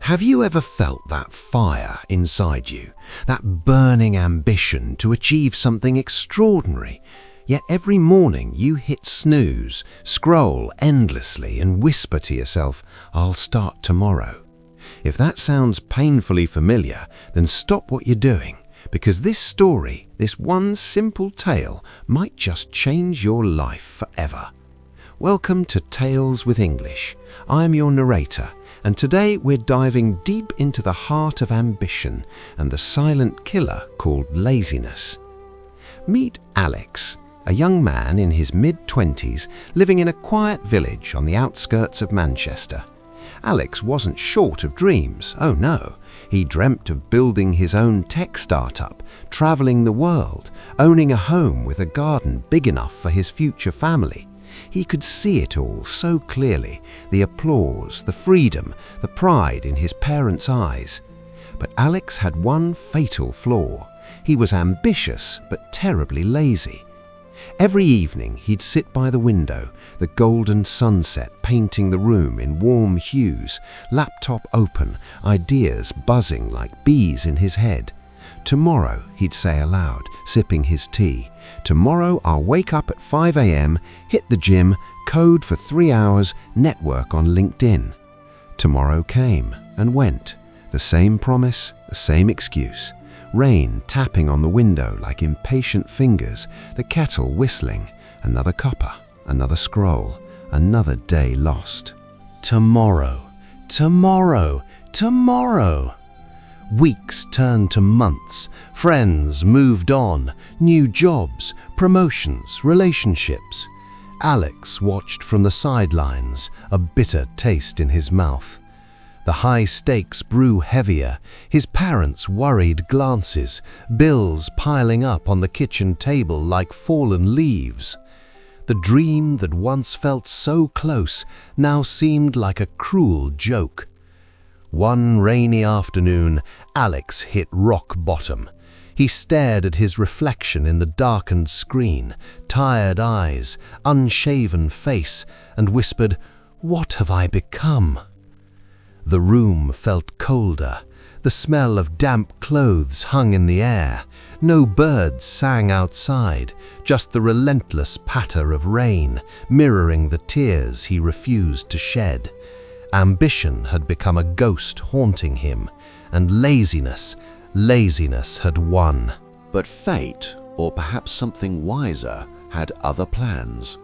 Have you ever felt that fire inside you, that burning ambition to achieve something extraordinary? Yet every morning you hit snooze, scroll endlessly and whisper to yourself, "I'll start tomorrow." If that sounds painfully familiar, then stop what you're doing, because this story, this one simple tale, might just change your life forever. Welcome to Tales with English. I'm your narrator, and today we're diving deep into the heart of ambition and the silent killer called laziness. Meet Alex, a young man in his mid-20s living in a quiet village on the outskirts of Manchester. Alex wasn't short of dreams, oh no. He dreamt of building his own tech startup, traveling the world, owning a home with a garden big enough for his future family. He could see it all so clearly, the applause, the freedom, the pride in his parents' eyes. But Alex had one fatal flaw. He was ambitious but terribly lazy. Every evening he'd sit by the window, the golden sunset painting the room in warm hues, laptop open, ideas buzzing like bees in his head. "Tomorrow," he'd say aloud, sipping his tea, "tomorrow I'll wake up at 5 a.m, hit the gym, code for 3 hours, network on LinkedIn." Tomorrow came and went. The same promise, the same excuse. Rain tapping on the window like impatient fingers, the kettle whistling, another cuppa, another scroll, another day lost. Tomorrow, tomorrow, tomorrow. Weeks turned to months, friends moved on, new jobs, promotions, relationships. Alex watched from the sidelines, a bitter taste in his mouth. The high stakes grew heavier, his parents' worried glances, bills piling up on the kitchen table like fallen leaves. The dream that once felt so close now seemed like a cruel joke. One rainy afternoon, Alex hit rock bottom. He stared at his reflection in the darkened screen, tired eyes, unshaven face, and whispered, "What have I become?" The room felt colder. The smell of damp clothes hung in the air. No birds sang outside, just the relentless patter of rain, mirroring the tears he refused to shed. Ambition had become a ghost haunting him, and laziness had won. But fate, or perhaps something wiser, had other plans.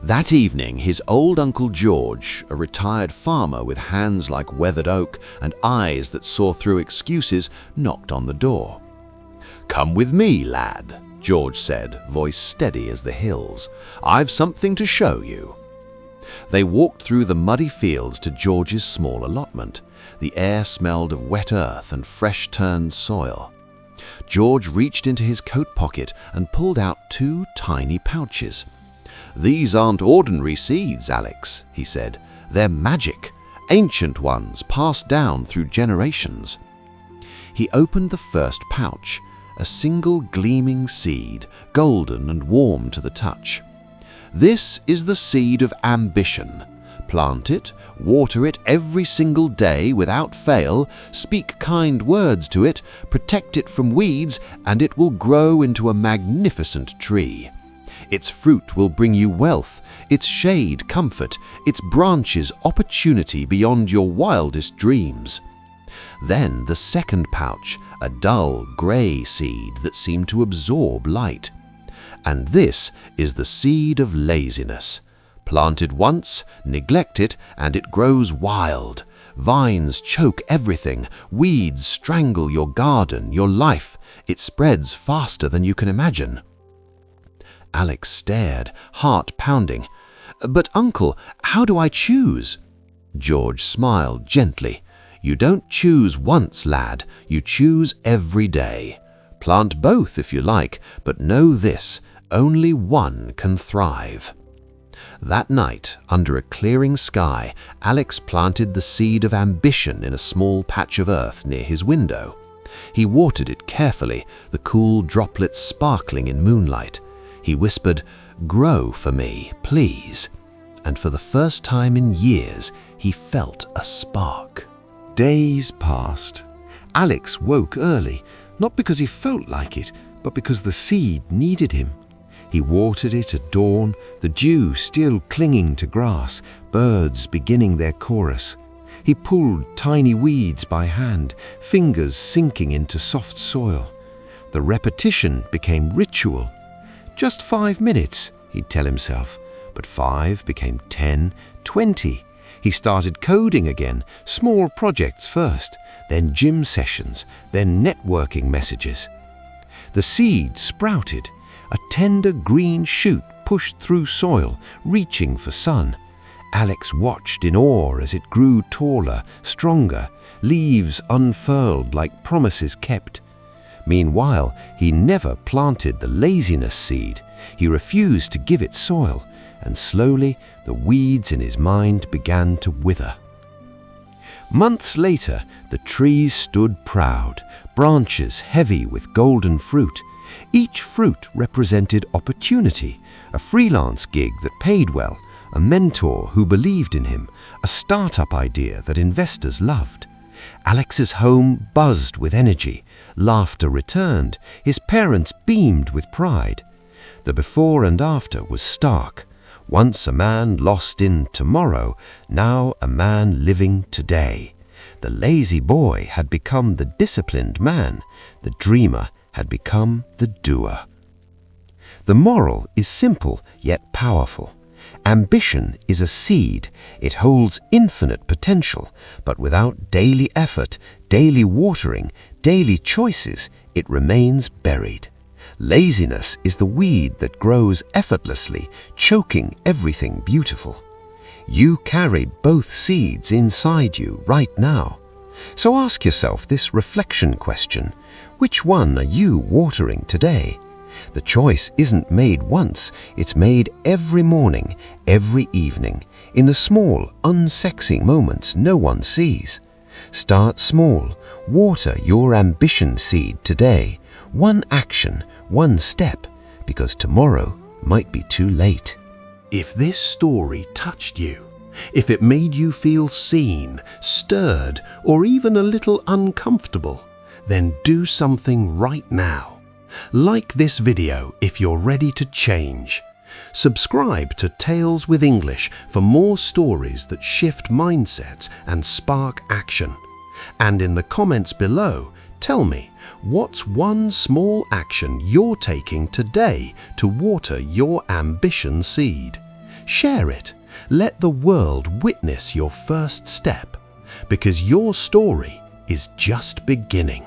That evening, his old Uncle George, a retired farmer with hands like weathered oak and eyes that saw through excuses, knocked on the door. "Come with me, lad," George said, voice steady as the hills. "I've something to show you." They walked through the muddy fields to George's small allotment. The air smelled of wet earth and fresh-turned soil. George reached into his coat pocket and pulled out 2 tiny pouches. "These aren't ordinary seeds, Alex," he said. "They're magic, ancient ones passed down through generations." He opened the first pouch, a single gleaming seed, golden and warm to the touch. "This is the seed of ambition. Plant it, water it every single day without fail, speak kind words to it, protect it from weeds, and it will grow into a magnificent tree. Its fruit will bring you wealth, its shade comfort, its branches opportunity beyond your wildest dreams." Then the second pouch, a dull grey seed that seemed to absorb light. "And this is the seed of laziness. Plant it once, neglect it, and it grows wild. Vines choke everything, weeds strangle your garden, your life. It spreads faster than you can imagine." Alex stared, heart pounding. "But uncle, how do I choose?" George smiled gently. "You don't choose once, lad. You choose every day. Plant both if you like, but know this, only one can thrive." That night, under a clearing sky, Alex planted the seed of ambition in a small patch of earth near his window. He watered it carefully, the cool droplets sparkling in moonlight. He whispered, "Grow for me, please." And for the first time in years, he felt a spark. Days passed. Alex woke early, not because he felt like it, but because the seed needed him. He watered it at dawn, the dew still clinging to grass, birds beginning their chorus. He pulled tiny weeds by hand, fingers sinking into soft soil. The repetition became ritual. Just 5 minutes, he'd tell himself, but 5 became 10, 20. He started coding again, small projects first, then gym sessions, then networking messages. The seed sprouted, a tender green shoot pushed through soil, reaching for sun. Alex watched in awe as it grew taller, stronger, leaves unfurled like promises kept. Meanwhile, he never planted the laziness seed. He refused to give it soil, and slowly the weeds in his mind began to wither. Months later, the trees stood proud, branches heavy with golden fruit. Each fruit represented opportunity, a freelance gig that paid well, a mentor who believed in him, a startup idea that investors loved. Alex's home buzzed with energy, laughter returned, his parents beamed with pride. The before and after was stark. Once a man lost in tomorrow, now a man living today. The lazy boy had become the disciplined man, the dreamer had become the doer. The moral is simple yet powerful. Ambition is a seed. It holds infinite potential, but without daily effort, daily watering, daily choices, it remains buried. Laziness is the weed that grows effortlessly, choking everything beautiful. You carry both seeds inside you right now. So ask yourself this reflection question: which one are you watering today? The choice isn't made once, it's made every morning, every evening, in the small, unsexy moments no one sees. Start small, water your ambition seed today, one action, one step, because tomorrow might be too late. If this story touched you, if it made you feel seen, stirred, or even a little uncomfortable, then do something right now. Like this video if you're ready to change. Subscribe to Tales with English for more stories that shift mindsets and spark action. And in the comments below, tell me, what's one small action you're taking today to water your ambition seed? Share it. Let the world witness your first step, because your story is just beginning.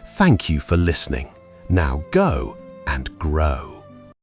Thank you for listening. Now go and grow.